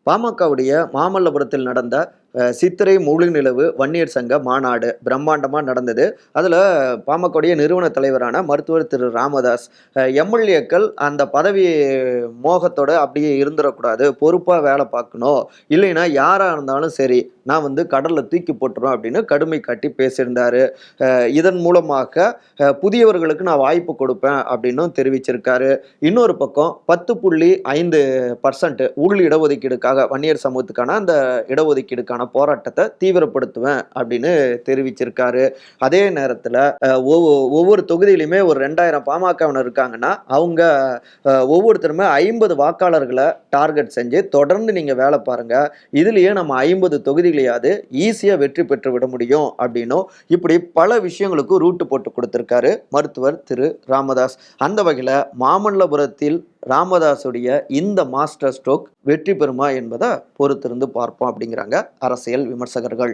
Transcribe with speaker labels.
Speaker 1: பாமகவுடைய மாமல்லபுரத்தில் நடந்த சித்திரை முழு நிலவு வன்னியர் சங்க மாநாடு பிரம்மாண்டமா நடந்தது. அதுல பாமகவுடைய நிறுவன தலைவரான மருத்துவர் திரு ராமதாஸ், எம்எல்ஏக்கள் அந்த பதவி மோகத்தோட அப்படியே இருந்துறக்கூடாது. பொறுப்பா வேலை பார்க்கணும். இல்லைன்னா யாரா இருந்தாலும் சரி, நான் கடல்ல தூக்கி போட்டுருவேன் அப்படின்னு கடுமை காட்டி பேசியிருந்தாரு. இதன் மூலமாக புதியவர்களுக்கு நான் வாய்ப்பு கொடுப்பேன் அப்படின்னும் தெரிவிச்சிருக்காரு. இன்னொரு பக்கம் 10.5% உள் இடஒதுக்கீடுக்காக வன்னியர் சமூகத்துக்கான அந்த இடஒதுக்கீடுக்கான போராட்டத்தை தீவிரப்படுத்துவேன் அப்படின்னு தெரிவிச்சிருக்காரு. அதே நேரத்துல ஒவ்வொரு தொகுதியிலுமே ஒரு 2000 பாமகவினர் இருக்காங்கன்னா அவங்க ஒவ்வொருத்தருமே 50 வாக்காளர்களை டார்கெட் செஞ்சு தொடர்ந்து நீங்க வேலை பாருங்க, இதுலயே நம்ம 50 தொகுதிகளையாவது ஈஸியா வெற்றி பெற்று விட முடியும் அப்படின்னும் இப்படி பல விஷயங்களுக்கு ரூட்டு போட்டு கொடுத்திருக்காரு மருத்துவர் திரு ராமதாஸ். அந்த வகையில மாமல்லபுரத்தில் ராமதாசுடைய இந்த மாஸ்டர் ஸ்ட்ரோக் வெற்றி பெறுமா என்பதை பொறுத்திருந்து பார்ப்போம் அப்படிங்கிறாங்க அரசியல் விமர்சகர்கள்.